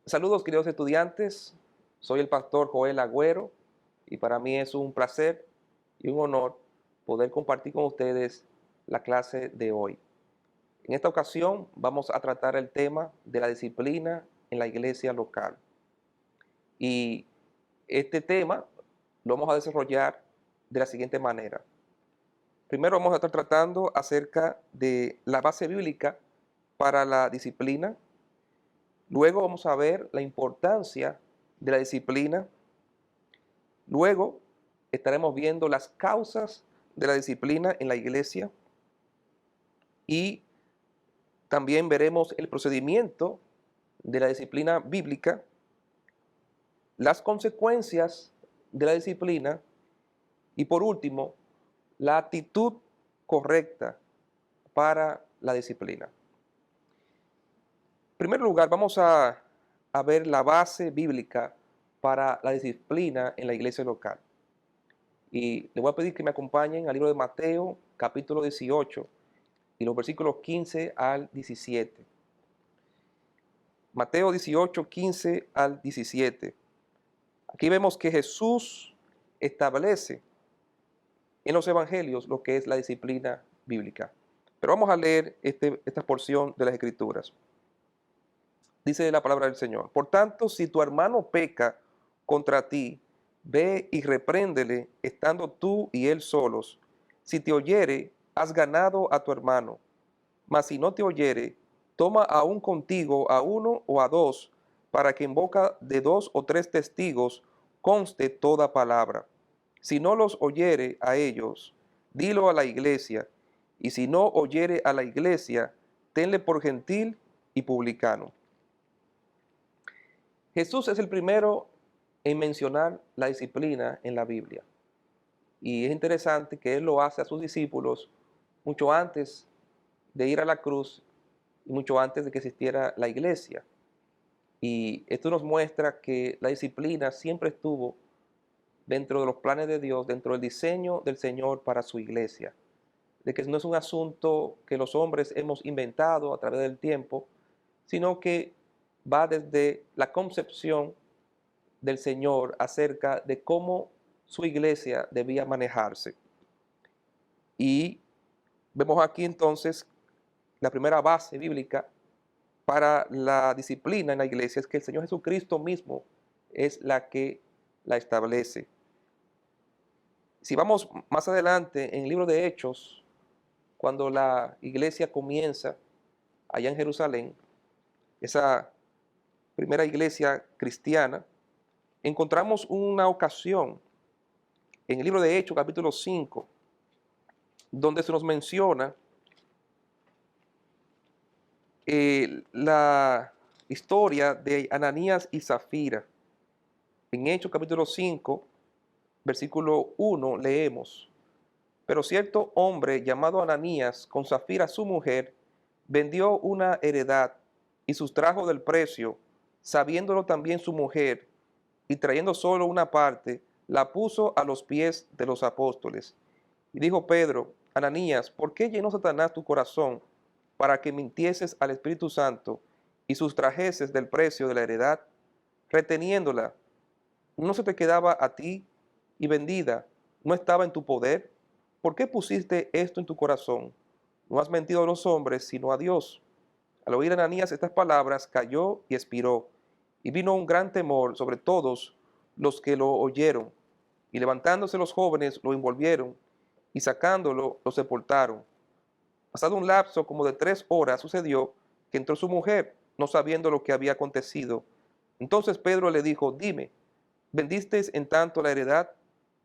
Saludos, queridos estudiantes. Soy el pastor Joel Agüero y para mí es un placer y un honor poder compartir con ustedes la clase de hoy. En esta ocasión vamos a tratar el tema de la disciplina en la iglesia local. Y este tema lo vamos a desarrollar de la siguiente manera. Primero vamos a estar tratando acerca de la base bíblica para la disciplina. Luego vamos a ver la importancia de la disciplina. Luego estaremos viendo las causas de la disciplina en la iglesia y también veremos el procedimiento de la disciplina bíblica, las consecuencias de la disciplina y por último, la actitud correcta para la disciplina. En primer lugar, vamos a ver la base bíblica para la disciplina en la iglesia local. Y le voy a pedir que me acompañen al libro de Mateo, capítulo 18, y los versículos 15 al 17. Mateo 18, 15 al 17. Aquí vemos que Jesús establece en los evangelios lo que es la disciplina bíblica. Pero vamos a leer esta porción de las Escrituras. Dice la palabra del Señor: por tanto, si tu hermano peca contra ti, ve y repréndele estando tú y él solos. Si te oyere, has ganado a tu hermano. Mas si no te oyere, toma aún contigo a uno o a dos, para que en boca de dos o tres testigos conste toda palabra. Si no los oyere a ellos, dilo a la iglesia, y si no oyere a la iglesia, tenle por gentil y publicano. Jesús es el primero en mencionar la disciplina en la Biblia. Y es interesante que Él lo hace a sus discípulos mucho antes de ir a la cruz y mucho antes de que existiera la iglesia. Y esto nos muestra que la disciplina siempre estuvo dentro de los planes de Dios, dentro del diseño del Señor para su iglesia. De que no es un asunto que los hombres hemos inventado a través del tiempo, sino que va desde la concepción del Señor acerca de cómo su iglesia debía manejarse. Y vemos aquí entonces la primera base bíblica para la disciplina en la iglesia es que el Señor Jesucristo mismo es la que la establece. Si vamos más adelante en el libro de Hechos, cuando la iglesia comienza allá en Jerusalén, esa primera iglesia cristiana, encontramos una ocasión en el libro de Hechos, capítulo 5, donde se nos menciona la historia de Ananías y Zafira. En Hechos capítulo 5, versículo 1, leemos: pero cierto hombre llamado Ananías, con Zafira su mujer, vendió una heredad y sustrajo del precio, sabiéndolo también su mujer, y trayendo solo una parte, la puso a los pies de los apóstoles. Y dijo Pedro: Ananías, ¿por qué llenó Satanás tu corazón para que mintieses al Espíritu Santo y sustrajeses del precio de la heredad, reteniéndola? ¿No se te quedaba a ti y vendida? ¿No estaba en tu poder? ¿Por qué pusiste esto en tu corazón? No has mentido a los hombres, sino a Dios. Al oír Ananías estas palabras, cayó y expiró, y vino un gran temor sobre todos los que lo oyeron. Y levantándose los jóvenes, lo envolvieron, y sacándolo, lo sepultaron. Pasado un lapso como de 3 horas, sucedió que entró su mujer, no sabiendo lo que había acontecido. Entonces Pedro le dijo: dime, ¿vendisteis en tanto la heredad?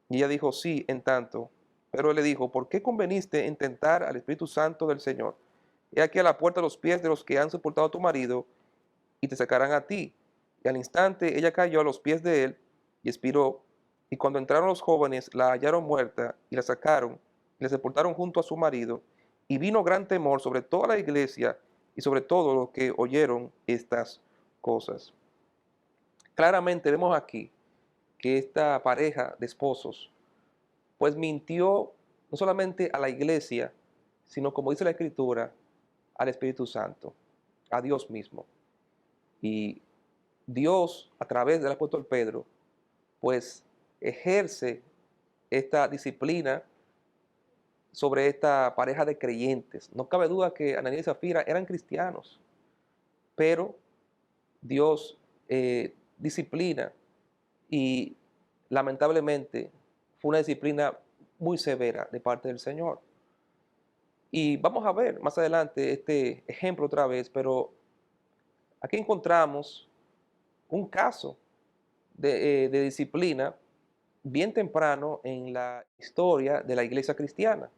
Y ella dijo: sí, en tanto. Pero él le dijo: ¿por qué conveniste en tentar al Espíritu Santo del Señor? He aquí a la puerta los pies de los que han sepultado a tu marido, y te sacarán a ti. Y al instante ella cayó a los pies de él y expiró. Y cuando entraron los jóvenes, la hallaron muerta y la sacaron y la sepultaron junto a su marido. Y vino gran temor sobre toda la iglesia y sobre todos los que oyeron estas cosas. Claramente vemos aquí que esta pareja de esposos pues mintió no solamente a la iglesia, sino, como dice la Escritura, al Espíritu Santo, a Dios mismo. Y Dios, a través del apóstol Pedro, pues ejerce esta disciplina sobre esta pareja de creyentes. No cabe duda que Ananías y Zafira eran cristianos, pero Dios disciplina y lamentablemente fue una disciplina muy severa de parte del Señor. Y vamos a ver más adelante este ejemplo otra vez, pero aquí encontramos un caso de disciplina bien temprano en la historia de la iglesia cristiana,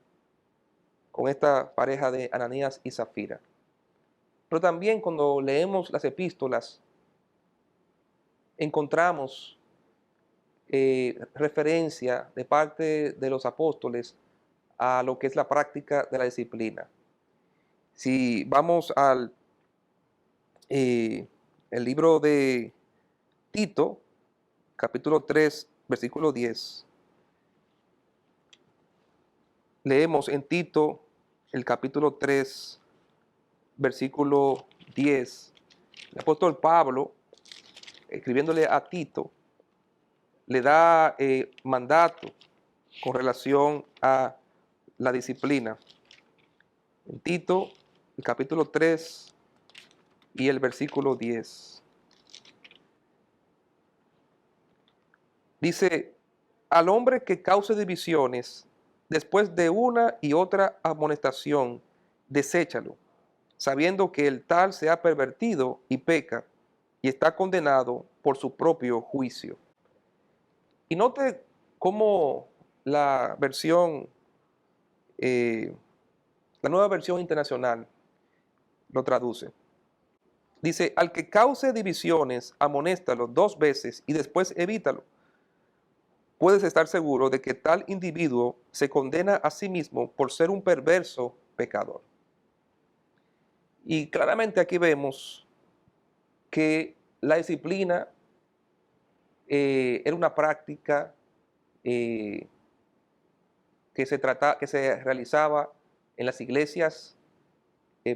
con esta pareja de Ananías y Zafira. Pero también cuando leemos las epístolas, encontramos referencia de parte de los apóstoles a lo que es la práctica de la disciplina. Si vamos al el libro de Tito, capítulo 3, versículo 10, leemos en Tito el capítulo 3, versículo 10, el apóstol Pablo, escribiéndole a Tito, le da mandato con relación a la disciplina. En Tito, el capítulo 3 y el versículo 10. Dice, al hombre que cause divisiones, después de una y otra amonestación, deséchalo, sabiendo que el tal se ha pervertido y peca, y está condenado por su propio juicio. Y note cómo la versión, eh, la nueva versión internacional lo traduce. Dice, al que cause divisiones, amonéstalo 2 veces y después evítalo. Puedes estar seguro de que tal individuo se condena a sí mismo por ser un perverso pecador. Y claramente aquí vemos que la disciplina era una práctica eh, que se realizaba en las iglesias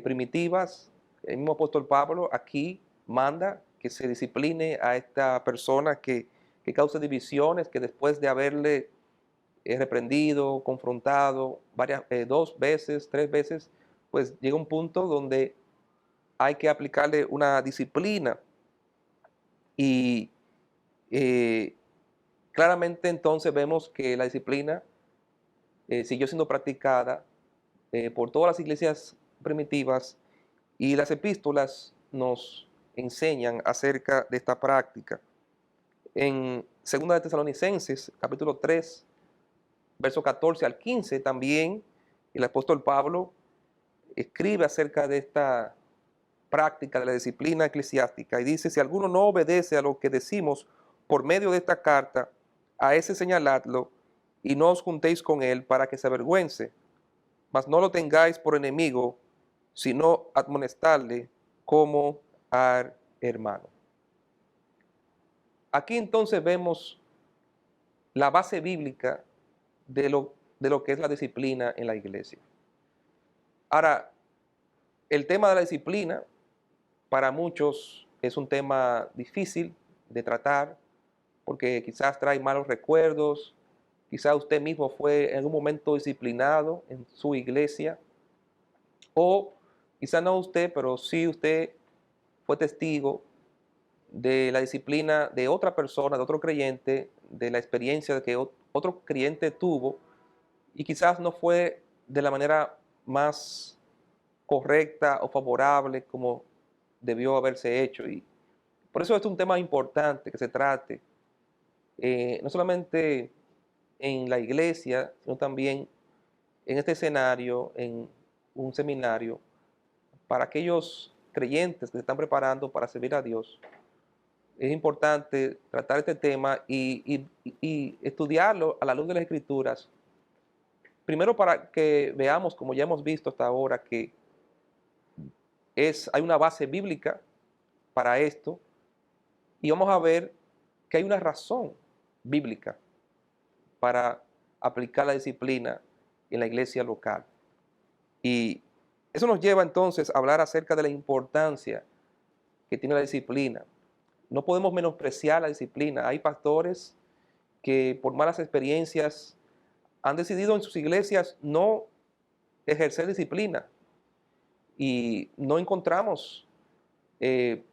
primitivas. El mismo apóstol Pablo aquí manda que se discipline a esta persona que causa divisiones, que después de haberle reprendido, confrontado 2 veces, 3 veces, pues llega un punto donde hay que aplicarle una disciplina. Y eh, claramente entonces vemos que la disciplina siguió siendo practicada por todas las iglesias primitivas y las epístolas nos enseñan acerca de esta práctica. En 2 de Tesalonicenses, capítulo 3, verso 14 al 15, también el apóstol Pablo escribe acerca de esta práctica de la disciplina eclesiástica y dice, si alguno no obedece a lo que decimos por medio de esta carta, a ese señaladlo y no os juntéis con él para que se avergüence, mas no lo tengáis por enemigo, sino admonestarle como al hermano. Aquí entonces vemos la base bíblica de lo que es la disciplina en la iglesia. Ahora, el tema de la disciplina para muchos es un tema difícil de tratar porque quizás trae malos recuerdos, quizás usted mismo fue en algún momento disciplinado en su iglesia o quizás no usted, pero sí usted fue testigo de la disciplina de otra persona, de otro creyente, de la experiencia que otro creyente tuvo y quizás no fue de la manera más correcta o favorable como debió haberse hecho. Y por eso es un tema importante que se trate, no solamente en la iglesia, sino también en este escenario, en un seminario, para aquellos creyentes que se están preparando para servir a Dios. Es importante tratar este tema y estudiarlo a la luz de las Escrituras. Primero para que veamos, como ya hemos visto hasta ahora, que hay una base bíblica para esto y vamos a ver que hay una razón bíblica para aplicar la disciplina en la iglesia local. Y eso nos lleva entonces a hablar acerca de la importancia que tiene la disciplina. no podemos menospreciar la disciplina. Hay pastores que por malas experiencias han decidido en sus iglesias no ejercer disciplina y no encontramos eh,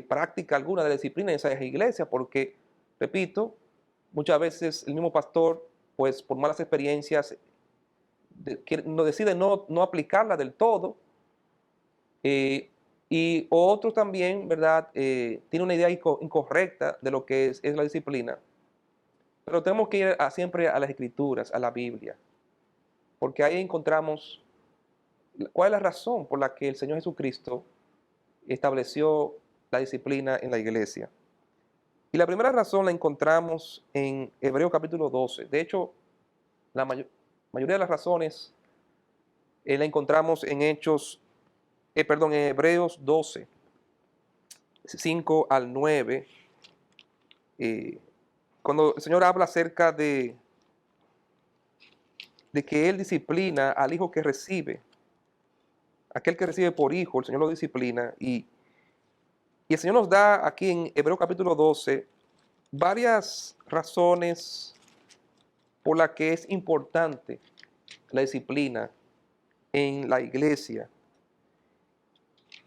práctica alguna de la disciplina en esas iglesias porque, repito, muchas veces el mismo pastor, pues por malas experiencias, no decide no aplicarla del todo. eh, y otros también, ¿verdad? Tiene una idea incorrecta de lo que es la disciplina. Pero tenemos que ir siempre a las escrituras, a la Biblia, porque ahí encontramos cuál es la razón por la que el Señor Jesucristo estableció la disciplina en la iglesia. Y la primera razón la encontramos en Hebreos capítulo 12. De hecho, la mayoría de las razones la encontramos en en Hebreos 12, 5 al 9, cuando el Señor habla acerca de que Él disciplina al hijo que recibe. Aquel que recibe por hijo, el Señor lo disciplina. Y el Señor nos da aquí en Hebreos capítulo 12 varias razones por las que es importante la disciplina en la iglesia.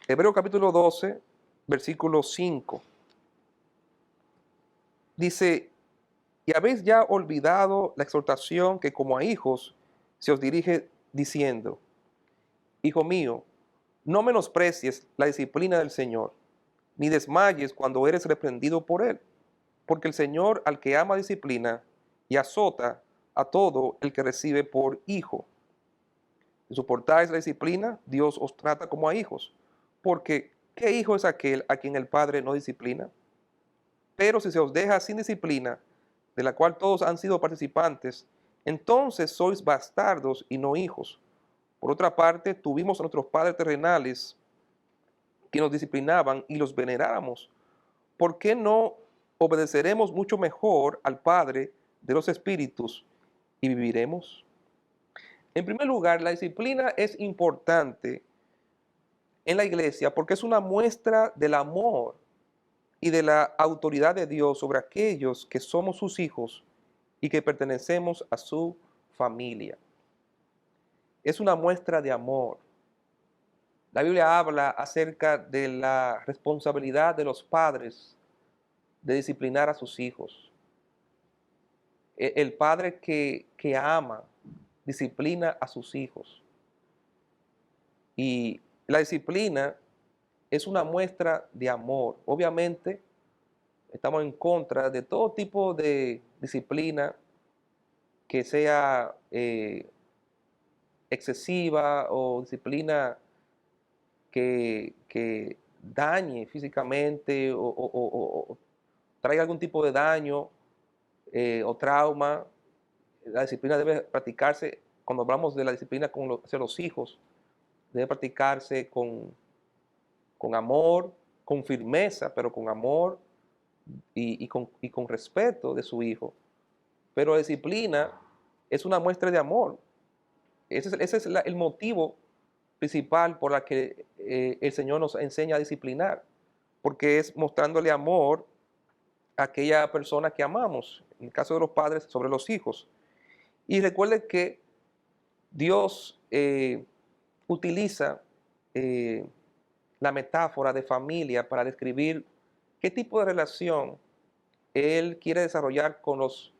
Hebreos capítulo 12, versículo 5. Dice, y habéis ya olvidado la exhortación que como a hijos se os dirige diciendo, hijo mío, no menosprecies la disciplina del Señor, ni desmayes cuando eres reprendido por él, porque el Señor al que ama disciplina y azota a todo el que recibe por hijo. Si soportáis la disciplina, Dios os trata como a hijos, porque ¿qué hijo es aquel a quien el Padre no disciplina? Pero si se os deja sin disciplina, de la cual todos han sido participantes, entonces sois bastardos y no hijos. Por otra parte, tuvimos a nuestros padres terrenales que nos disciplinaban y los venerábamos. ¿Por qué no obedeceremos mucho mejor al Padre de los Espíritus y viviremos? En primer lugar, la disciplina es importante en la iglesia porque es una muestra del amor y de la autoridad de Dios sobre aquellos que somos sus hijos y que pertenecemos a su familia. Es una muestra de amor. La Biblia habla acerca de la responsabilidad de los padres de disciplinar a sus hijos. El padre que ama, disciplina a sus hijos. Y la disciplina es una muestra de amor. Obviamente, estamos en contra de todo tipo de disciplina que sea excesiva o disciplina que dañe físicamente o traiga algún tipo de daño o trauma. La disciplina debe practicarse, cuando hablamos de la disciplina hacia los hijos, debe practicarse con amor, con firmeza, pero con amor y con respeto de su hijo. Pero la disciplina es una muestra de amor. Ese es el motivo principal por la que el Señor nos enseña a disciplinar, porque es mostrándole amor a aquella persona que amamos, en el caso de los padres, sobre los hijos. Y recuerde que Dios utiliza eh, la metáfora de familia para describir qué tipo de relación Él quiere desarrollar con los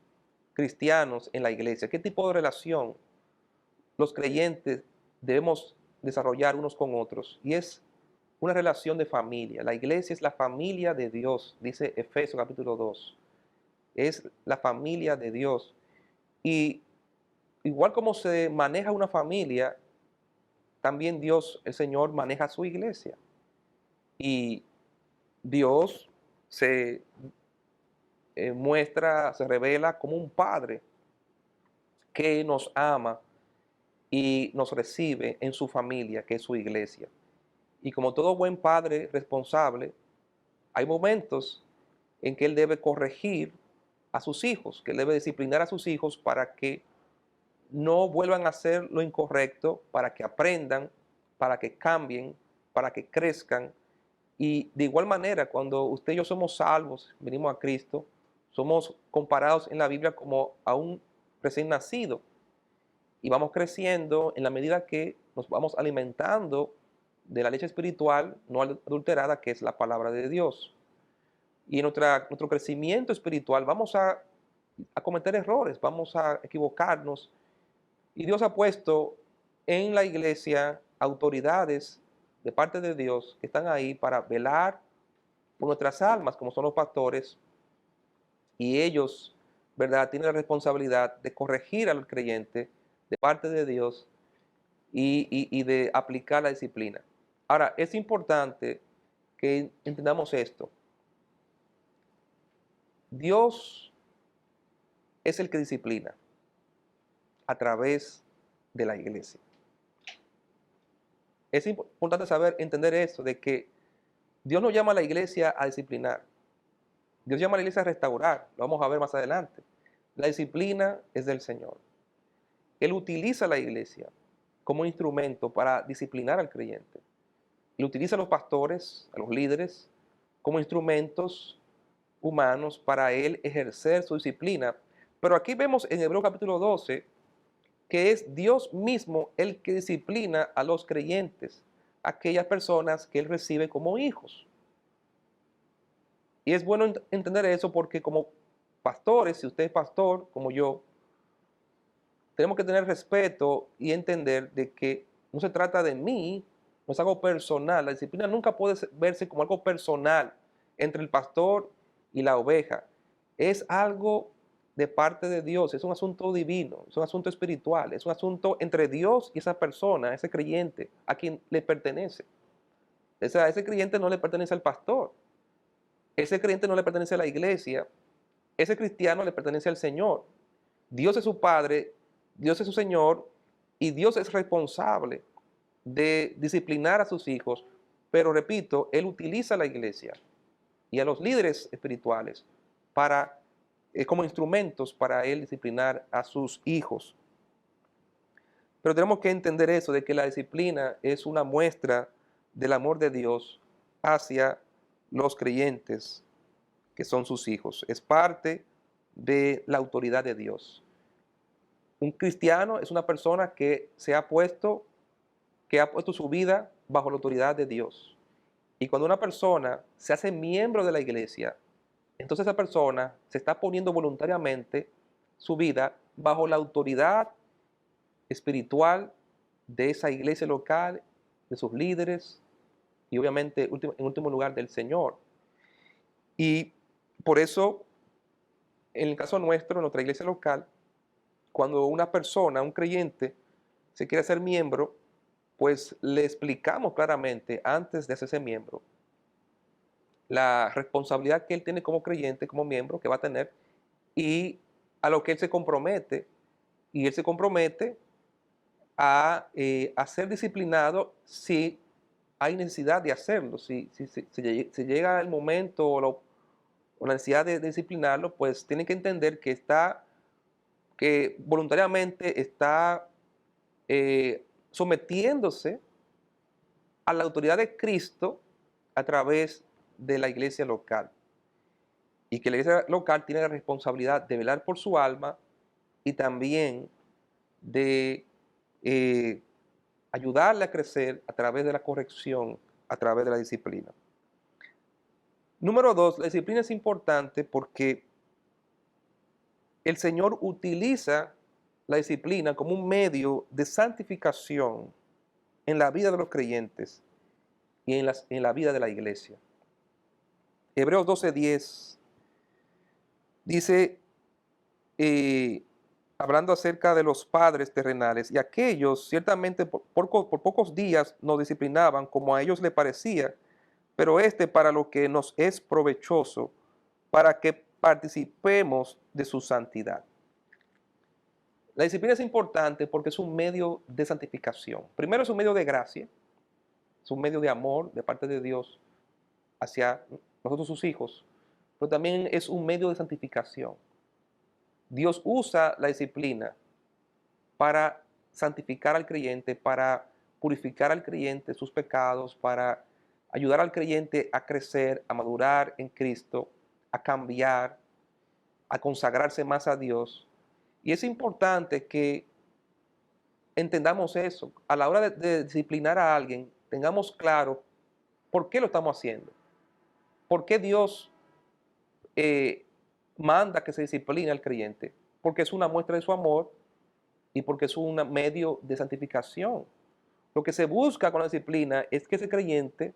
cristianos en la iglesia, qué tipo de relación los creyentes debemos desarrollar unos con otros. Y es una relación de familia. La iglesia es la familia de Dios, dice Efesios capítulo 2. Es la familia de Dios. Y igual como se maneja una familia, también Dios, el Señor, maneja su iglesia. Y Dios se muestra, se revela como un padre que nos ama y nos recibe en su familia, que es su iglesia. Y como todo buen padre responsable, hay momentos en que él debe corregir a sus hijos, que él debe disciplinar a sus hijos para que no vuelvan a hacer lo incorrecto, para que aprendan, para que cambien, para que crezcan Y de igual manera, cuando usted y yo somos salvos, venimos a Cristo, somos comparados en la Biblia como a un recién nacido. Y vamos creciendo en la medida que nos vamos alimentando de la leche espiritual no adulterada, que es la palabra de Dios. Y en nuestro crecimiento espiritual vamos a cometer errores, vamos a equivocarnos. Y Dios ha puesto en la iglesia autoridades de parte de Dios que están ahí para velar por nuestras almas, como son los pastores, y ellos, ¿verdad?, tienen la responsabilidad de corregir al creyente de parte de Dios y de aplicar la disciplina. Ahora, es importante que entendamos esto. Dios es el que disciplina a través de la iglesia. Es importante saber, entender esto, de que Dios no llama a la iglesia a disciplinar. Dios llama a la iglesia a restaurar. Lo vamos a ver más adelante. La disciplina es del Señor. Él utiliza la iglesia como instrumento para disciplinar al creyente. Él utiliza a los pastores, a los líderes, como instrumentos humanos para él ejercer su disciplina. Pero aquí vemos en Hebreos capítulo 12 que es Dios mismo el que disciplina a los creyentes, aquellas personas que él recibe como hijos. Y es bueno entender eso porque como pastores, si usted es pastor como yo, tenemos que tener respeto y entender de que no se trata de mí, no es algo personal. La disciplina nunca puede verse como algo personal entre el pastor y la oveja. Es algo de parte de Dios, es un asunto divino, es un asunto espiritual, es un asunto entre Dios y esa persona, ese creyente, a quien le pertenece. O sea, ese creyente no le pertenece al pastor, ese creyente no le pertenece a la iglesia, ese cristiano le pertenece al Señor. Dios es su Padre, Dios es su Señor y Dios es responsable de disciplinar a sus hijos, pero repito, Él utiliza a la iglesia y a los líderes espirituales para, como instrumentos para Él disciplinar a sus hijos. Pero tenemos que entender eso, de que la disciplina es una muestra del amor de Dios hacia los creyentes que son sus hijos. Es parte de la autoridad de Dios. Un cristiano es una persona que ha puesto su vida bajo la autoridad de Dios. Y cuando una persona se hace miembro de la iglesia, entonces esa persona se está poniendo voluntariamente su vida bajo la autoridad espiritual de esa iglesia local, de sus líderes y obviamente en último lugar del Señor. Y por eso, en el caso nuestro, en nuestra iglesia local, cuando una persona, un creyente, se quiere hacer miembro, pues le explicamos claramente antes de hacerse miembro la responsabilidad que él tiene como creyente, como miembro, que va a tener, y a lo que él se compromete. Y él se compromete a ser disciplinado si hay necesidad de hacerlo. Si llega el momento o la necesidad de disciplinarlo, pues tiene que entender que voluntariamente está sometiéndose a la autoridad de Cristo a través de la iglesia local. Y que la iglesia local tiene la responsabilidad de velar por su alma y también de ayudarle a crecer a través de la corrección, a través de la disciplina. Número 2, la disciplina es importante porque el Señor utiliza la disciplina como un medio de santificación en la vida de los creyentes y en la vida de la iglesia. Hebreos 12:10 dice, hablando acerca de los padres terrenales, y aquellos ciertamente por pocos días nos disciplinaban como a ellos les parecía, pero para lo que nos es provechoso, para que participemos de su santidad. La disciplina es importante porque es un medio de santificación. Primero es un medio de gracia, es un medio de amor de parte de Dios hacia nosotros sus hijos, pero también es un medio de santificación. Dios usa la disciplina para santificar al creyente, para purificar al creyente sus pecados, para ayudar al creyente a crecer, a madurar en Cristo, a cambiar, a consagrarse más a Dios. Y es importante que entendamos eso. A la hora de disciplinar a alguien, tengamos claro por qué lo estamos haciendo. ¿Por qué Dios eh, manda que se discipline al creyente? Porque es una muestra de su amor y porque es un medio de santificación. Lo que se busca con la disciplina es que ese creyente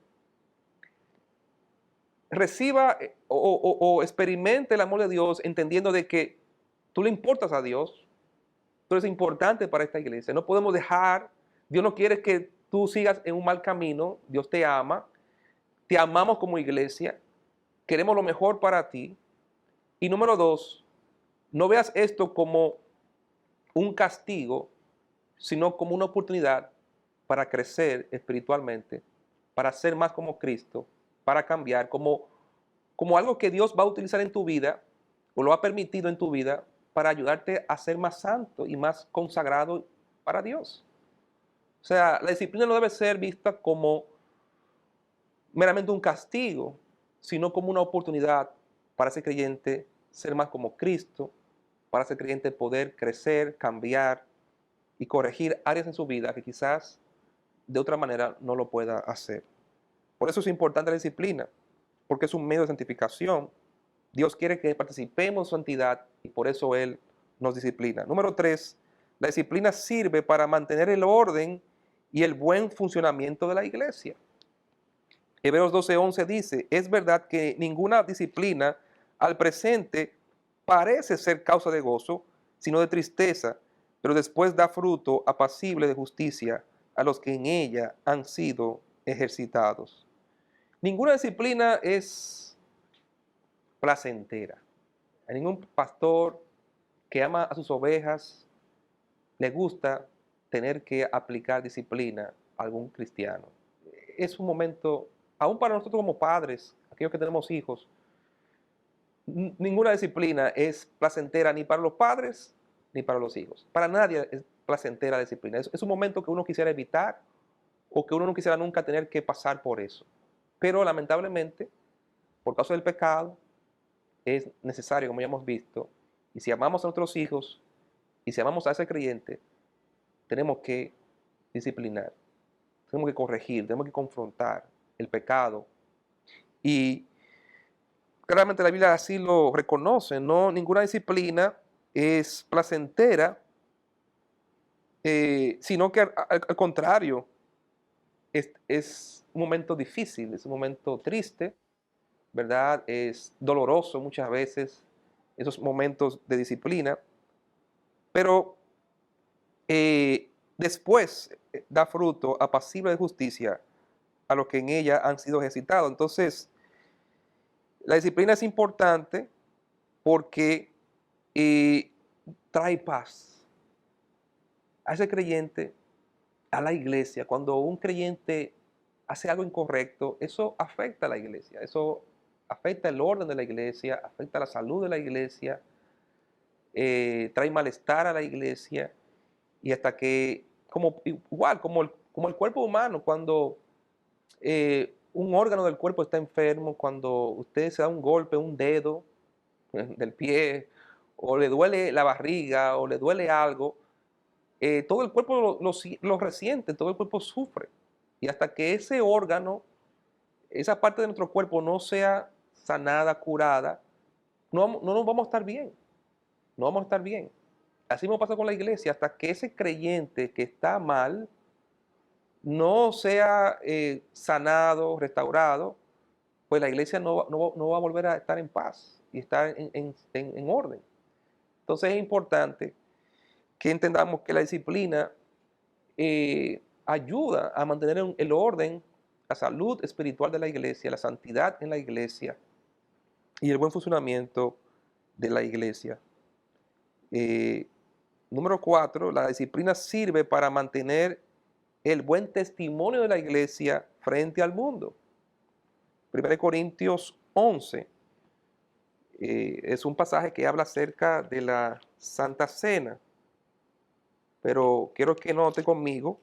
reciba o experimente el amor de Dios entendiendo de que tú le importas a Dios, tú eres importante para esta iglesia. No podemos dejar, Dios no quiere que tú sigas en un mal camino, Dios te amamos como iglesia, queremos lo mejor para ti. Y número dos, no veas esto como un castigo, sino como una oportunidad para crecer espiritualmente, para ser más como Cristo, para cambiar, como algo que Dios va a utilizar en tu vida, o lo ha permitido en tu vida, para ayudarte a ser más santo y más consagrado para Dios. O sea, la disciplina no debe ser vista como meramente un castigo, sino como una oportunidad para ese creyente ser más como Cristo, para ese creyente poder crecer, cambiar y corregir áreas en su vida que quizás de otra manera no lo pueda hacer. Por eso es importante la disciplina, porque es un medio de santificación. Dios quiere que participemos en su santidad y por eso Él nos disciplina. Número tres, la disciplina sirve para mantener el orden y el buen funcionamiento de la iglesia. Hebreos 12:11 dice, es verdad que ninguna disciplina al presente parece ser causa de gozo, sino de tristeza, pero después da fruto apacible de justicia a los que en ella han sido ejercitados. Ninguna disciplina es placentera. A ningún pastor que ama a sus ovejas le gusta tener que aplicar disciplina a algún cristiano. Es un momento, aún para nosotros como padres, aquellos que tenemos hijos, ninguna disciplina es placentera ni para los padres ni para los hijos. Para nadie es placentera la disciplina. Es un momento que uno quisiera evitar o que uno no quisiera nunca tener que pasar por eso. Pero lamentablemente, por causa del pecado, es necesario, como ya hemos visto, y si amamos a nuestros hijos y si amamos a ese creyente, tenemos que disciplinar, tenemos que corregir, tenemos que confrontar el pecado. Y claramente la Biblia así lo reconoce, no ninguna disciplina es placentera, sino que al contrario, es un momento difícil, es un momento triste, ¿verdad? Es doloroso muchas veces esos momentos de disciplina, pero después da fruto apacible de justicia a los que en ella han sido ejercitados. Entonces, la disciplina es importante porque eh, trae paz a ese creyente, a la iglesia. Cuando un creyente hace algo incorrecto, eso afecta a la iglesia, eso afecta el orden de la iglesia, afecta la salud de la iglesia, trae malestar a la iglesia y hasta que, igual, como el cuerpo humano, cuando un órgano del cuerpo está enfermo, cuando usted se da un golpe, un dedo del pie, o le duele la barriga, o le duele algo, todo el cuerpo lo resiente, todo el cuerpo sufre. Y hasta que ese órgano, esa parte de nuestro cuerpo no sea sanada, curada, no nos vamos a estar bien, no vamos a estar bien. Así me pasa con la iglesia, hasta que ese creyente que está mal no sea sanado, restaurado, pues la iglesia no va a volver a estar en paz y estar en orden. Entonces es importante que entendamos que la disciplina ayuda a mantener el orden, la salud espiritual de la iglesia, la santidad en la iglesia y el buen funcionamiento de la iglesia. Eh, Número 4, la disciplina sirve para mantener el buen testimonio de la iglesia frente al mundo. 1 Corintios 11 es un pasaje que habla acerca de la Santa Cena, pero quiero que note conmigo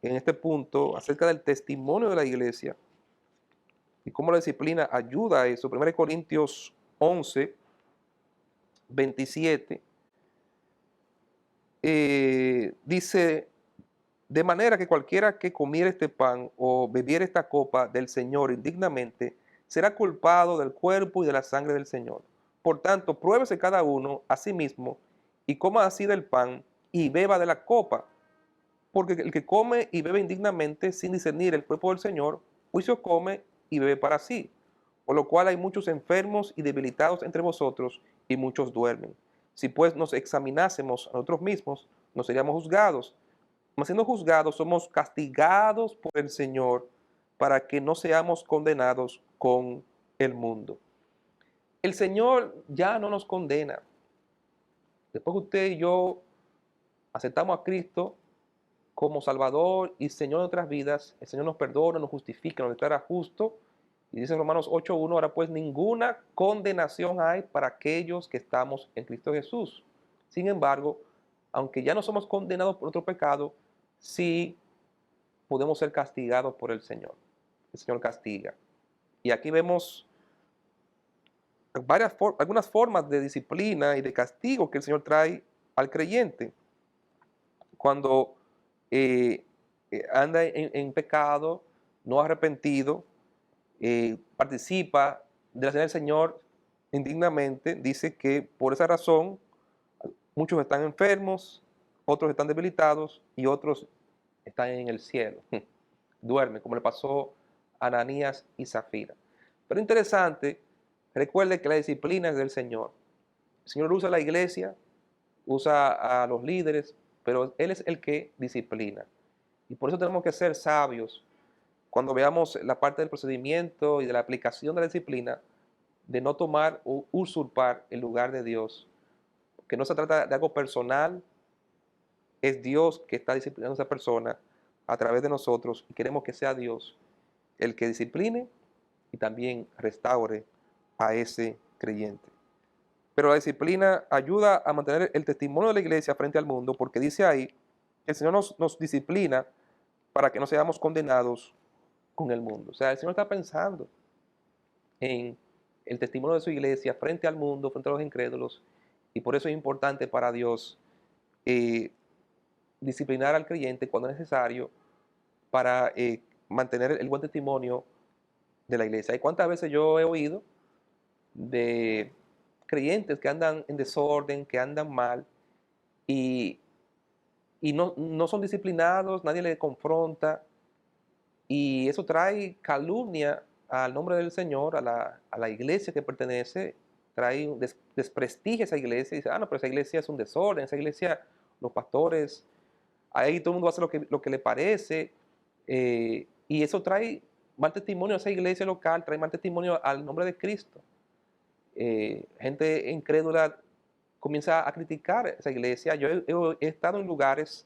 en este punto acerca del testimonio de la iglesia. y cómo la disciplina ayuda a eso. 1 Corintios 11, 27, dice, de manera que cualquiera que comiera este pan o bebiera esta copa del Señor indignamente, será culpado del cuerpo y de la sangre del Señor. Por tanto, pruébese cada uno a sí mismo y coma así del pan y beba de la copa. Porque el que come y bebe indignamente sin discernir el cuerpo del Señor, juicio come y bebe para sí. Por lo cual hay muchos enfermos y debilitados entre vosotros y muchos duermen. Si pues nos examinásemos a nosotros mismos, no seríamos juzgados. Mas siendo juzgados, somos castigados por el Señor para que no seamos condenados con el mundo. El Señor ya no nos condena. Después que usted y yo aceptamos a Cristo como Salvador y Señor de nuestras vidas, el Señor nos perdona, nos justifica, nos declara justo. Y dice en Romanos 8:1, ahora pues ninguna condenación hay para aquellos que estamos en Cristo Jesús. Sin embargo, aunque ya no somos condenados por nuestro pecado, sí podemos ser castigados por el Señor. El Señor castiga. Y aquí vemos algunas formas de disciplina y de castigo que el Señor trae al creyente. Cuando anda en pecado, no arrepentido, participa de la cena del Señor indignamente, dice que por esa razón muchos están enfermos, otros están debilitados y otros están en el cielo. Duermen, como le pasó a Ananías y Zafira. Pero interesante, recuerde que la disciplina es del Señor. El Señor usa la iglesia, usa a los líderes, pero Él es el que disciplina. Y por eso tenemos que ser sabios cuando veamos la parte del procedimiento y de la aplicación de la disciplina, de no tomar o usurpar el lugar de Dios. Que no se trata de algo personal, es Dios que está disciplinando a esa persona a través de nosotros y queremos que sea Dios el que discipline y también restaure a ese creyente. Pero la disciplina ayuda a mantener el testimonio de la iglesia frente al mundo porque dice ahí que el Señor nos disciplina para que no seamos condenados con el mundo. O sea, el Señor está pensando en el testimonio de su iglesia frente al mundo, frente a los incrédulos, y por eso es importante para Dios disciplinar al creyente cuando es necesario para mantener el buen testimonio de la iglesia. ¿Y cuántas veces yo he oído de creyentes que andan en desorden, que andan mal y, y no son disciplinados, nadie les confronta y eso trae calumnia al nombre del Señor, a la iglesia que pertenece, trae un desprestigio a esa iglesia y dice, no, pero esa iglesia es un desorden, esa iglesia, los pastores, ahí todo el mundo hace lo que le parece y eso trae mal testimonio a esa iglesia local, trae mal testimonio al nombre de Cristo. Gente incrédula comienza a criticar esa iglesia. Yo he estado en lugares,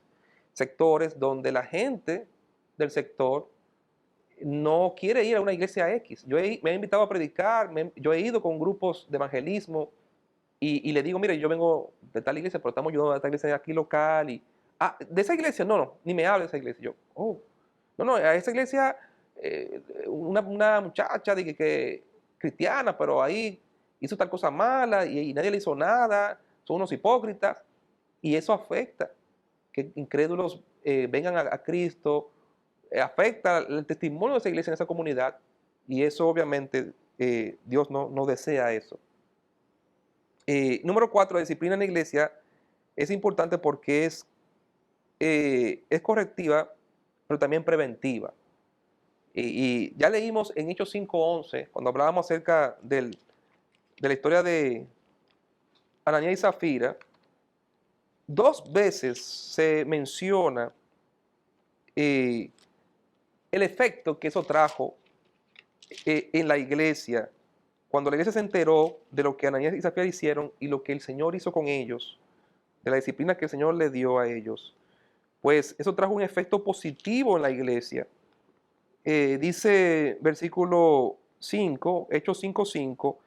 sectores donde la gente del sector no quiere ir a una iglesia X. Me he invitado a predicar, yo he ido con grupos de evangelismo y le digo, mire, yo vengo de tal iglesia, pero estamos ayudando a esta iglesia aquí local. De esa iglesia, no, ni me hable de esa iglesia. Yo, no, a esa iglesia, una muchacha que cristiana, pero ahí hizo tal cosa mala y nadie le hizo nada, son unos hipócritas. Y eso afecta que incrédulos vengan a Cristo, afecta el testimonio de esa iglesia en esa comunidad y eso obviamente Dios no desea eso. Número 4, la disciplina en la iglesia es importante porque es correctiva, pero también preventiva. Y ya leímos en Hechos 5:11, cuando hablábamos acerca de la historia de Ananías y Zafira, 2 veces se menciona el efecto que eso trajo en la iglesia, cuando la iglesia se enteró de lo que Ananías y Zafira hicieron y lo que el Señor hizo con ellos, de la disciplina que el Señor le dio a ellos, pues eso trajo un efecto positivo en la iglesia. Dice versículo 5, Hechos 5:5,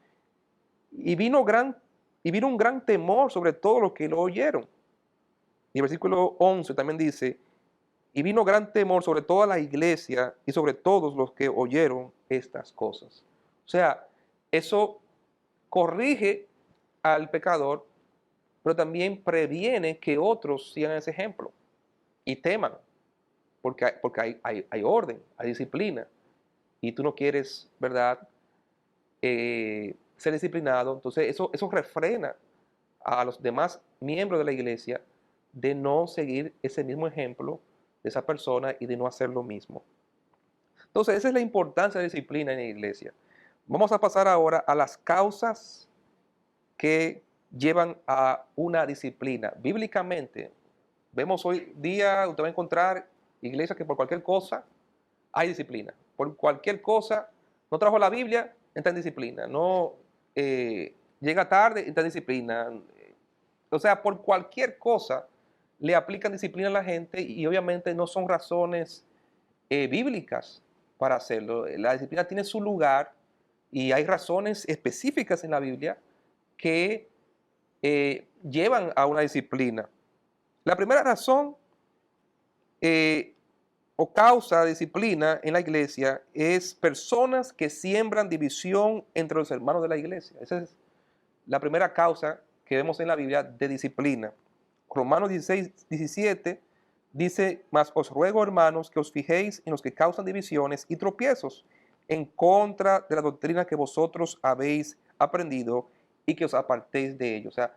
y vino un gran temor sobre todos los que lo oyeron. Y el versículo 11 también dice, Y vino gran temor sobre toda la iglesia y sobre todos los que oyeron estas cosas. O sea, eso corrige al pecador, pero también previene que otros sigan ese ejemplo y teman, porque hay orden, hay disciplina, y tú no quieres, ¿verdad?, ser disciplinado. Entonces eso refrena a los demás miembros de la iglesia de no seguir ese mismo ejemplo de esa persona y de no hacer lo mismo. Entonces, esa es la importancia de la disciplina en la iglesia. Vamos a pasar ahora a las causas que llevan a una disciplina. Bíblicamente, vemos hoy día, usted va a encontrar iglesias que por cualquier cosa hay disciplina. Por cualquier cosa, no trajo la Biblia, está en disciplina. No llega tarde, está en disciplina. O sea, por cualquier cosa le aplican disciplina a la gente y obviamente no son razones bíblicas para hacerlo. La disciplina tiene su lugar y hay razones específicas en la Biblia que llevan a una disciplina. La primera razón o causa de disciplina en la iglesia es personas que siembran división entre los hermanos de la iglesia. Esa es la primera causa que vemos en la Biblia de disciplina. Romanos 16:17 dice: mas os ruego, hermanos, que os fijéis en los que causan divisiones y tropiezos en contra de la doctrina que vosotros habéis aprendido y que os apartéis de ellos. O sea,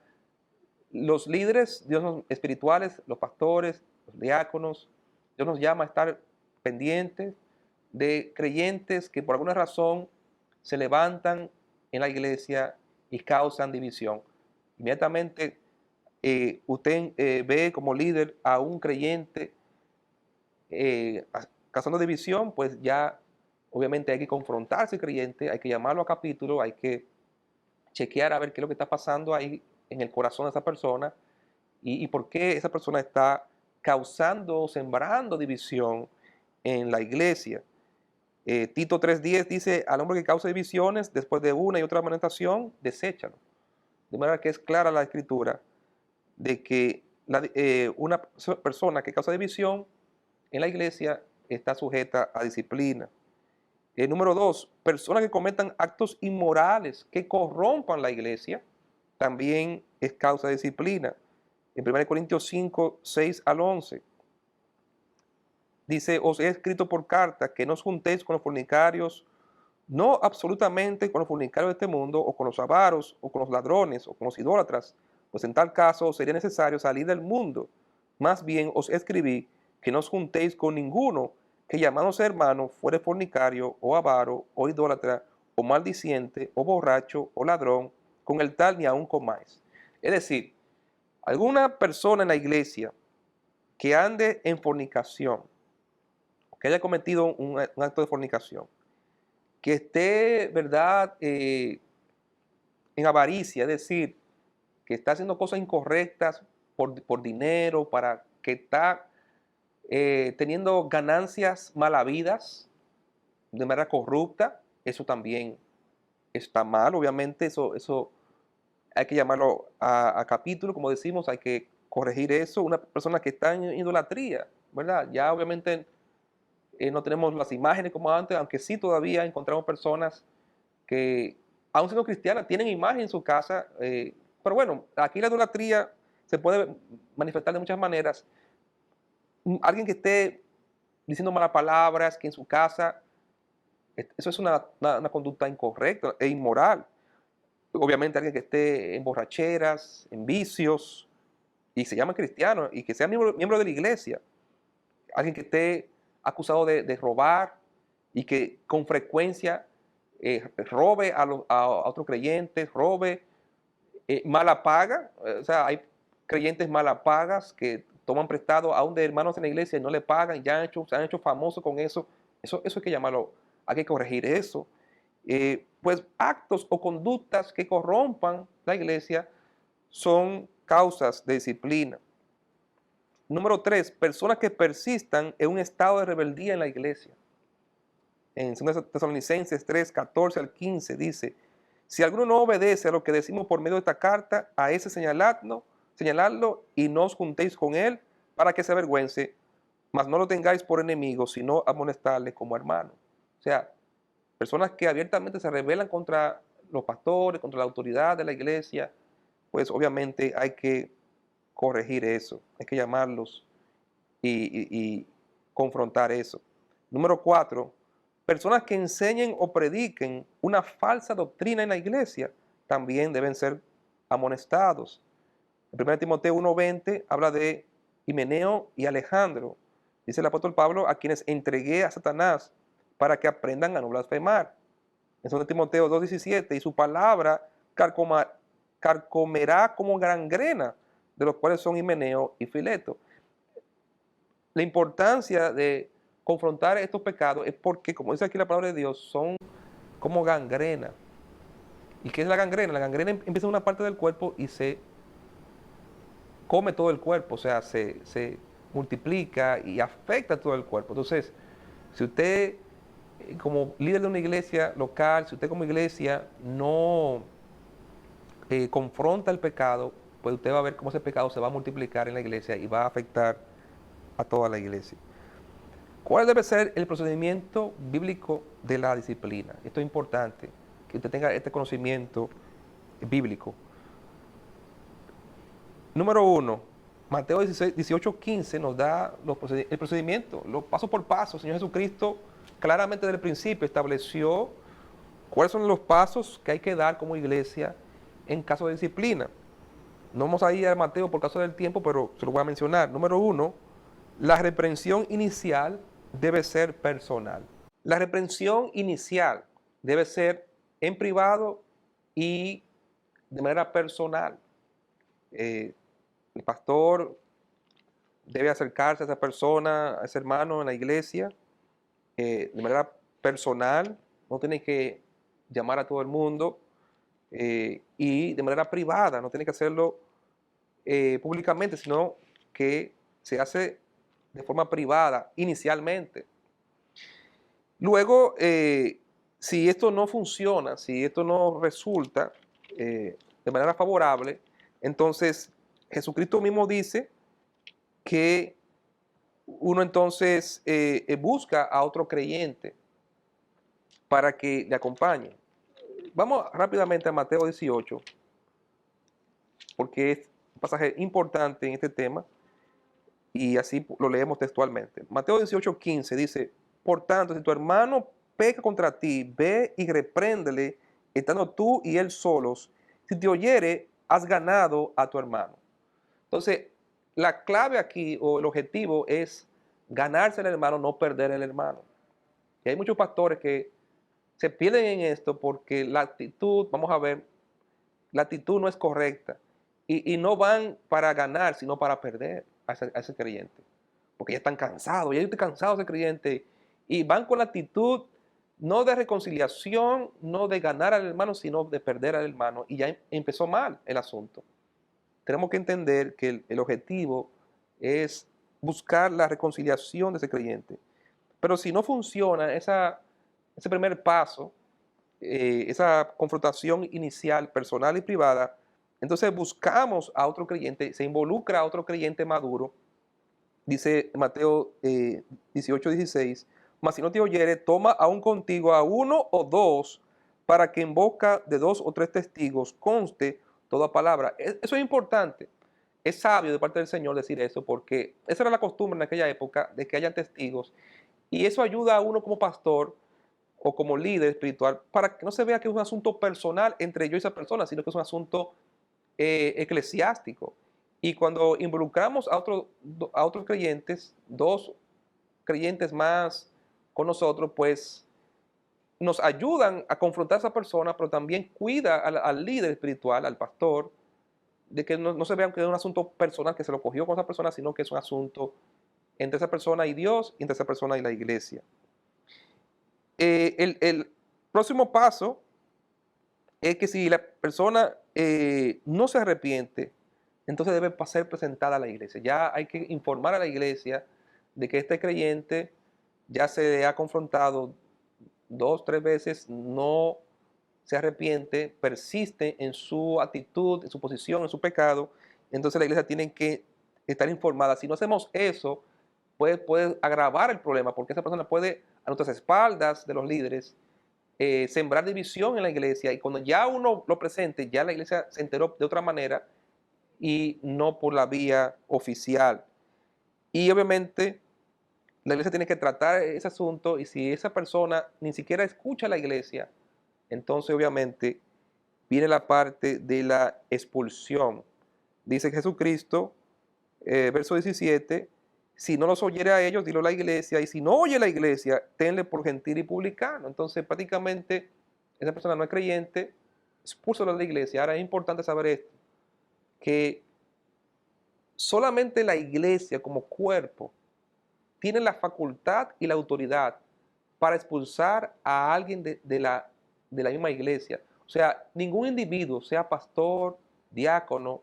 los líderes espirituales, los pastores, los diáconos, Dios nos llama a estar pendientes de creyentes que por alguna razón se levantan en la iglesia y causan división. Inmediatamente usted ve como líder a un creyente causando división, pues ya obviamente hay que confrontar a ese creyente, hay que llamarlo a capítulo, hay que chequear a ver qué es lo que está pasando ahí en el corazón de esa persona y por qué esa persona está causando o sembrando división en la iglesia. Tito 3:10 dice: al hombre que causa divisiones después de una y otra amonestación, deséchalo. De manera que es clara la escritura de que una persona que causa división en la iglesia está sujeta a disciplina. Número 2, personas que cometan actos inmorales que corrompan la iglesia, también es causa de disciplina. En 1 Corintios 5:6-11 dice: os he escrito por carta que no os juntéis con los fornicarios, no absolutamente con los fornicarios de este mundo, o con los avaros, o con los ladrones, o con los idólatras, pues en tal caso sería necesario salir del mundo. Más bien os escribí que no os juntéis con ninguno que llamándose hermano fuere fornicario, o avaro, o idólatra, o maldiciente, o borracho, o ladrón, con el tal ni aun comáis. Es decir, alguna persona en la iglesia que ande en fornicación, que haya cometido un acto de fornicación, que esté, ¿verdad?, en avaricia, es decir, que está haciendo cosas incorrectas por dinero, para que está teniendo ganancias mal habidas de manera corrupta, eso también está mal. Obviamente eso hay que llamarlo a capítulo, como decimos, hay que corregir eso. Una persona que está en idolatría, ¿verdad? Ya obviamente no tenemos las imágenes como antes, aunque sí todavía encontramos personas que, aun siendo cristianas, tienen imagen en su casa. Pero bueno, aquí la idolatría se puede manifestar de muchas maneras. Alguien que esté diciendo malas palabras, que en su casa, eso es una conducta incorrecta e inmoral. Obviamente alguien que esté en borracheras, en vicios, y se llama cristiano, y que sea miembro de la iglesia. Alguien que esté acusado de robar y que con frecuencia robe a otros creyentes, robe mala paga. O sea, hay creyentes mala pagas que toman prestado aún de hermanos en la iglesia y no le pagan, ya se han hecho famosos con eso. Eso hay que llamarlo, hay que corregir eso. Pues actos o conductas que corrompan la iglesia son causas de disciplina. Número 3, personas que persistan en un estado de rebeldía en la iglesia. En 2 Tesalonicenses 3:14-15 dice: si alguno no obedece a lo que decimos por medio de esta carta, a ese señaladlo y no os juntéis con él para que se avergüence, mas no lo tengáis por enemigo, sino amonestarle como hermano. O sea, personas que abiertamente se rebelan contra los pastores, contra la autoridad de la iglesia, pues obviamente hay que corregir eso, hay que llamarlos y confrontar eso. Número 4, personas que enseñen o prediquen una falsa doctrina en la iglesia también deben ser amonestados. En 1 Timoteo 1:20 habla de Himeneo y Alejandro. Dice el apóstol Pablo, a quienes entregué a Satanás para que aprendan a no blasfemar. En 2 Timoteo 2:17, y su palabra carcomerá como gangrena, de los cuales son Himeneo y Fileto. La importancia de confrontar estos pecados es porque, como dice aquí la palabra de Dios, son como gangrena. ¿Y qué es la gangrena? La gangrena empieza en una parte del cuerpo y se come todo el cuerpo, o sea, se multiplica y afecta a todo el cuerpo. Entonces, si usted, como líder de una iglesia local, si usted como iglesia no confronta el pecado, pues usted va a ver cómo ese pecado se va a multiplicar en la iglesia y va a afectar a toda la iglesia. ¿Cuál debe ser el procedimiento bíblico de la disciplina? Esto es importante, que usted tenga este conocimiento bíblico. Número 1, Mateo 18:15 nos da el procedimiento, los paso por paso. El Señor Jesucristo claramente desde el principio estableció cuáles son los pasos que hay que dar como iglesia en caso de disciplina. No vamos a ir a Mateo por causa del tiempo, pero se lo voy a mencionar. Número 1, la reprensión inicial debe ser personal. La reprensión inicial debe ser en privado y de manera personal. El pastor debe acercarse a esa persona, a ese hermano en la iglesia, de manera personal, no tiene que llamar a todo el mundo, y de manera privada, no tiene que hacerlo públicamente, sino que se hace de forma privada inicialmente. Luego, si esto no funciona, si esto no resulta de manera favorable, entonces Jesucristo mismo dice que uno entonces busca a otro creyente para que le acompañe. Vamos rápidamente a Mateo 18, porque es un pasaje importante en este tema y así lo leemos textualmente. Mateo 18:15 dice, por tanto, si tu hermano peca contra ti, ve y repréndele, estando tú y él solos. Si te oyere, has ganado a tu hermano. Entonces, la clave aquí o el objetivo es ganarse el hermano, no perder el hermano. Y hay muchos pastores que se pierden en esto porque la actitud, vamos a ver, la actitud no es correcta. Y no van para ganar, sino para perder a ese creyente. Porque ya están cansados, ya yo estoy cansado de ese creyente. Y van con la actitud no de reconciliación, no de ganar al hermano, sino de perder al hermano. Y ya empezó mal el asunto. Tenemos que entender que el objetivo es buscar la reconciliación de ese creyente. Pero si no funciona ese primer paso, esa confrontación inicial, personal y privada, entonces buscamos a otro creyente, se involucra a otro creyente maduro, dice Mateo 18:16, mas si no te oyere, toma aún contigo a uno o dos, para que en boca de dos o tres testigos conste toda palabra. Eso es importante. Es sabio de parte del Señor decir eso, porque esa era la costumbre en aquella época de que haya testigos, y eso ayuda a uno como pastor o como líder espiritual para que no se vea que es un asunto personal entre yo y esa persona, sino que es un asunto eclesiástico. Y cuando involucramos a otros creyentes, dos creyentes más con nosotros, pues nos ayudan a confrontar a esa persona, pero también cuida al líder espiritual, al pastor, de que no se vea que es un asunto personal que se lo cogió con esa persona, sino que es un asunto entre esa persona y Dios, y entre esa persona y la iglesia. El próximo paso es que si la persona no se arrepiente, entonces debe ser presentada a la iglesia. Ya hay que informar a la iglesia de que este creyente ya se ha confrontado 2, 3 veces, no se arrepiente, persiste en su actitud, en su posición, en su pecado. Entonces la iglesia tiene que estar informada. Si no hacemos eso, puede agravar el problema, porque esa persona puede, a nuestras espaldas de los líderes, sembrar división en la iglesia, y cuando ya uno lo presente, ya la iglesia se enteró de otra manera y no por la vía oficial. Y obviamente la iglesia tiene que tratar ese asunto, y si esa persona ni siquiera escucha a la iglesia, entonces obviamente viene la parte de la expulsión. Dice Jesucristo, verso 17, si no los oyere a ellos, dilo a la iglesia, y si no oye la iglesia, tenle por gentil y publicano. Entonces prácticamente esa persona no es creyente, expúlsalo de la iglesia. Ahora es importante saber esto, que solamente la iglesia como cuerpo tiene la facultad y la autoridad para expulsar a alguien de la misma iglesia. O sea, ningún individuo, sea pastor, diácono,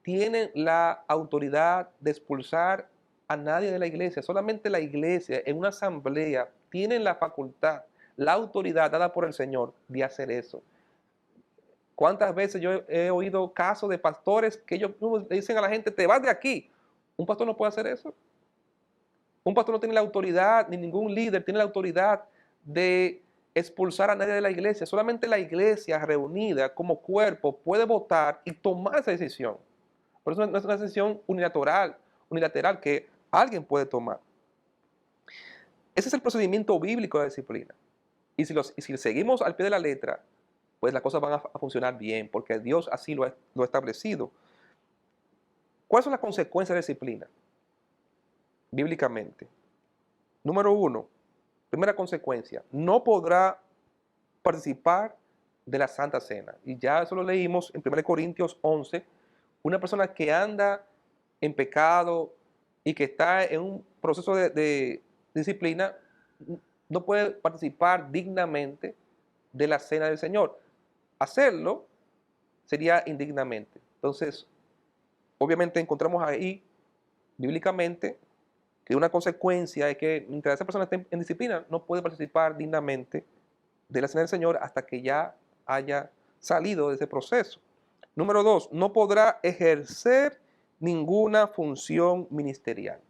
tiene la autoridad de expulsar a nadie de la iglesia. Solamente la iglesia, en una asamblea, tiene la facultad, la autoridad dada por el Señor de hacer eso. ¿Cuántas veces yo he oído casos de pastores que ellos le dicen a la gente, te vas de aquí? ¿Un pastor no puede hacer eso? Un pastor no tiene la autoridad, ni ningún líder tiene la autoridad de expulsar a nadie de la iglesia. Solamente la iglesia reunida como cuerpo puede votar y tomar esa decisión. Por eso no es una decisión unilateral que alguien puede tomar. Ese es el procedimiento bíblico de la disciplina. Y si seguimos al pie de la letra, pues las cosas van a funcionar bien, porque Dios así lo ha establecido. ¿Cuáles son las consecuencias de la disciplina? Bíblicamente. Número 1, primera consecuencia, no podrá participar de la Santa Cena. Y ya eso lo leímos en 1 Corintios 11. Una persona que anda en pecado y que está en un proceso de disciplina no puede participar dignamente de la cena del Señor. Hacerlo sería indignamente. Entonces, obviamente encontramos ahí, bíblicamente, que una consecuencia es que mientras esa persona esté en disciplina, no puede participar dignamente de la cena del Señor hasta que ya haya salido de ese proceso. Número 2, no podrá ejercer ninguna función ministerial.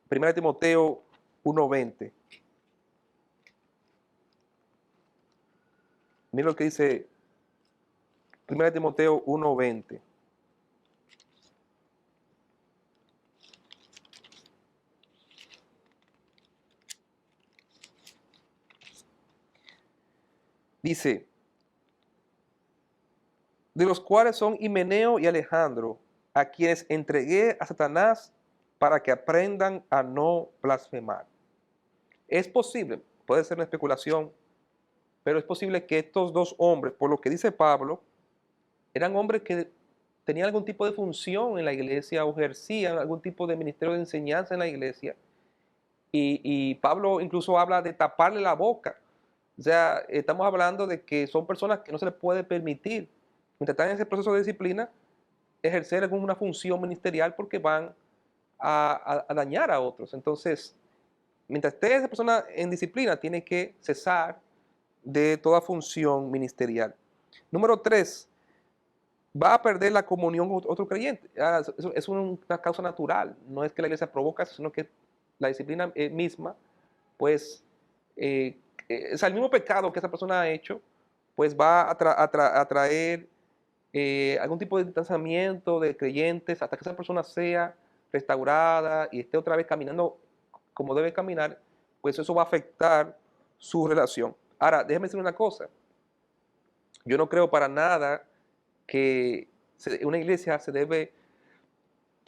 1 Timoteo 1:20. Mira lo que dice 1 Timoteo 1:20. Dice, de los cuales son Himeneo y Alejandro, a quienes entregué a Satanás para que aprendan a no blasfemar. Es posible, puede ser una especulación, pero es posible que estos dos hombres, por lo que dice Pablo, eran hombres que tenían algún tipo de función en la iglesia o ejercían algún tipo de ministerio de enseñanza en la iglesia. Y Pablo incluso habla de taparle la boca. O sea, estamos hablando de que son personas que no se les puede permitir, mientras están en ese proceso de disciplina, ejercer alguna función ministerial porque van a dañar a otros. Entonces, mientras esté esa persona en disciplina, tiene que cesar de toda función ministerial. Número 3, va a perder la comunión con otro creyente. Eso es una causa natural. No es que la iglesia provoca eso, sino que la disciplina misma, pues, es el mismo pecado que esa persona ha hecho, pues va a traer algún tipo de distanciamiento de creyentes hasta que esa persona sea restaurada y esté otra vez caminando como debe caminar, pues eso va a afectar su relación. Ahora, déjeme decir una cosa. Yo no creo para nada que una iglesia se debe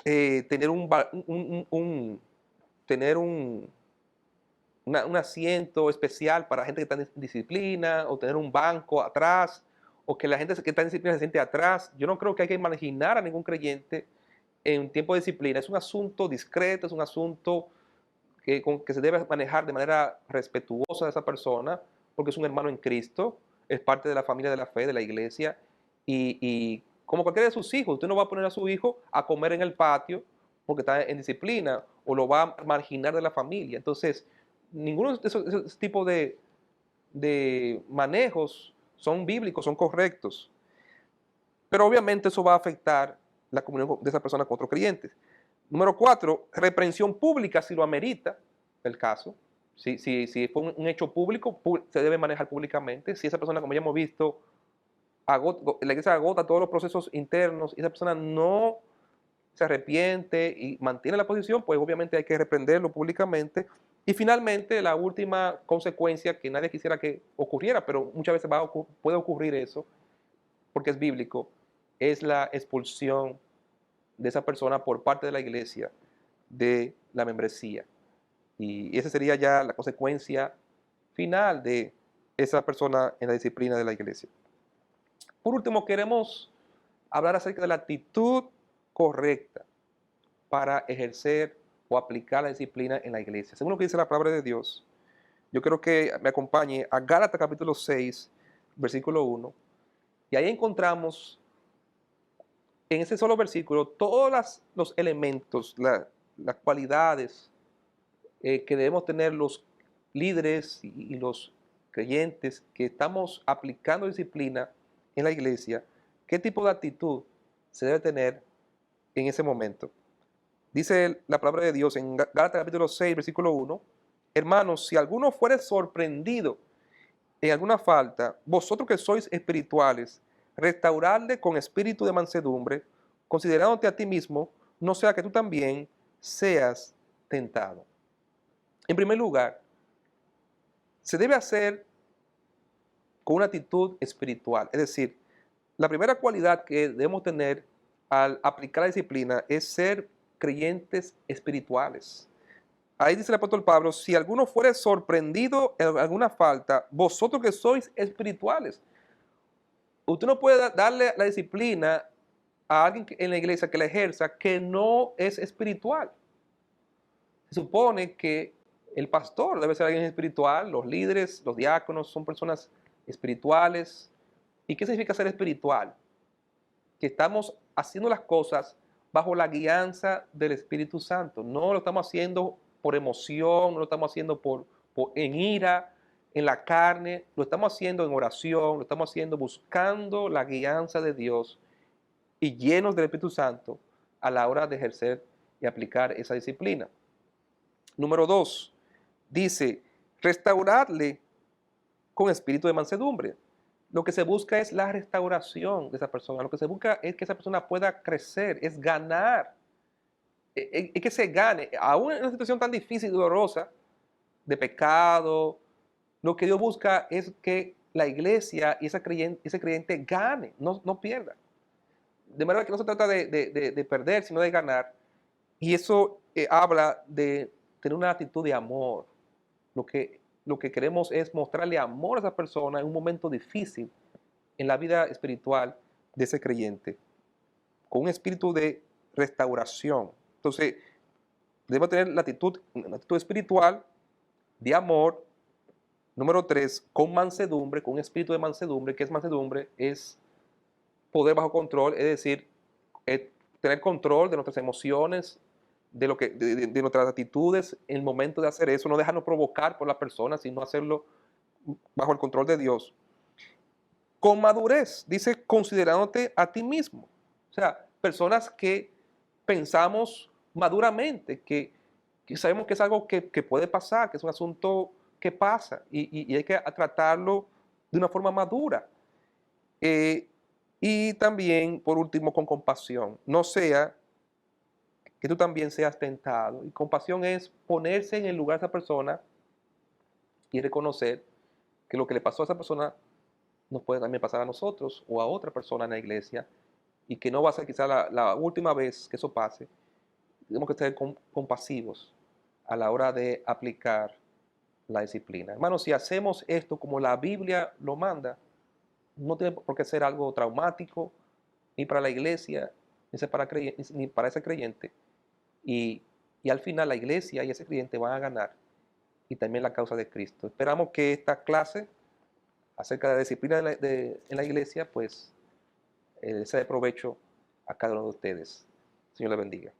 tener tener un asiento especial para gente que está en disciplina, o tener un banco atrás, o que la gente que está en disciplina se siente atrás. Yo no creo que hay que marginar a ningún creyente en tiempo de disciplina. Es un asunto discreto, es un asunto que se debe manejar de manera respetuosa de esa persona, porque es un hermano en Cristo, es parte de la familia de la fe, de la iglesia, y como cualquiera de sus hijos, usted no va a poner a su hijo a comer en el patio porque está en disciplina, o lo va a marginar de la familia. Entonces, ninguno de esos tipos de manejos son bíblicos, son correctos. Pero obviamente eso va a afectar la comunión de esa persona con otros creyentes. Número 4, reprensión pública si lo amerita el caso. Si fue un hecho público, se debe manejar públicamente. Si esa persona, como ya hemos visto, la iglesia agota todos los procesos internos y esa persona no se arrepiente y mantiene la posición, pues obviamente hay que reprenderlo públicamente. Y finalmente, la última consecuencia que nadie quisiera que ocurriera, pero muchas veces puede ocurrir eso, porque es bíblico, es la expulsión de esa persona por parte de la iglesia de la membresía. Y esa sería ya la consecuencia final de esa persona en la disciplina de la iglesia. Por último, queremos hablar acerca de la actitud correcta para ejercer o aplicar la disciplina en la iglesia. Según lo que dice la palabra de Dios, yo quiero que me acompañe a Gálatas capítulo 6, versículo 1, y ahí encontramos en ese solo versículo todos los elementos, las cualidades que debemos tener los líderes y los creyentes que estamos aplicando disciplina en la iglesia, qué tipo de actitud se debe tener en ese momento. Dice la palabra de Dios en Gálatas capítulo 6, versículo 1, hermanos, si alguno fuere sorprendido en alguna falta, vosotros que sois espirituales, restauradle con espíritu de mansedumbre, considerándote a ti mismo, no sea que tú también seas tentado. En primer lugar, se debe hacer con una actitud espiritual. Es decir, la primera cualidad que debemos tener al aplicar la disciplina es ser creyentes espirituales. Ahí dice el apóstol Pablo, si alguno fuere sorprendido en alguna falta, vosotros que sois espirituales. Usted no puede darle la disciplina a alguien en la iglesia que la ejerza que no es espiritual. Se supone que el pastor debe ser alguien espiritual, los líderes, los diáconos son personas espirituales. ¿Y qué significa ser espiritual? Que estamos haciendo las cosas bajo la guianza del Espíritu Santo. No lo estamos haciendo por emoción, no lo estamos haciendo en ira, en la carne, lo estamos haciendo en oración, lo estamos haciendo buscando la guianza de Dios y llenos del Espíritu Santo a la hora de ejercer y aplicar esa disciplina. Número 2, dice, restaurarle con espíritu de mansedumbre. Lo que se busca es la restauración de esa persona. Lo que se busca es que esa persona pueda crecer, es ganar. Es que se gane. Aún en una situación tan difícil y dolorosa, de pecado, lo que Dios busca es que la iglesia y ese creyente gane, no pierda. De manera que no se trata de perder, sino de ganar. Y eso habla de tener una actitud de amor. Lo que queremos es mostrarle amor a esa persona en un momento difícil en la vida espiritual de ese creyente, con un espíritu de restauración. Entonces, debemos tener una actitud espiritual de amor. Número 3, con mansedumbre, con un espíritu de mansedumbre. ¿Qué es mansedumbre? Es poder bajo control, es decir, tener control de nuestras emociones, de nuestras actitudes en el momento de hacer eso, no dejarnos provocar por la persona, sino hacerlo bajo el control de Dios. Con madurez, dice, considerándote a ti mismo. O sea, personas que pensamos maduramente, que sabemos que es algo que puede pasar, que es un asunto que pasa y hay que tratarlo de una forma madura. Y también, por último, con compasión. No sea que tú también seas tentado. Y compasión es ponerse en el lugar de esa persona y reconocer que lo que le pasó a esa persona nos puede también pasar a nosotros o a otra persona en la iglesia y que no va a ser quizá la última vez que eso pase. Tenemos que ser compasivos a la hora de aplicar la disciplina. Hermanos, si hacemos esto como la Biblia lo manda, no tiene por qué ser algo traumático ni para la iglesia, ni para ese creyente. Y al final la iglesia y ese creyente van a ganar y también la causa de Cristo. Esperamos que esta clase acerca de la disciplina en la iglesia, pues sea de provecho a cada uno de ustedes. Señor le bendiga.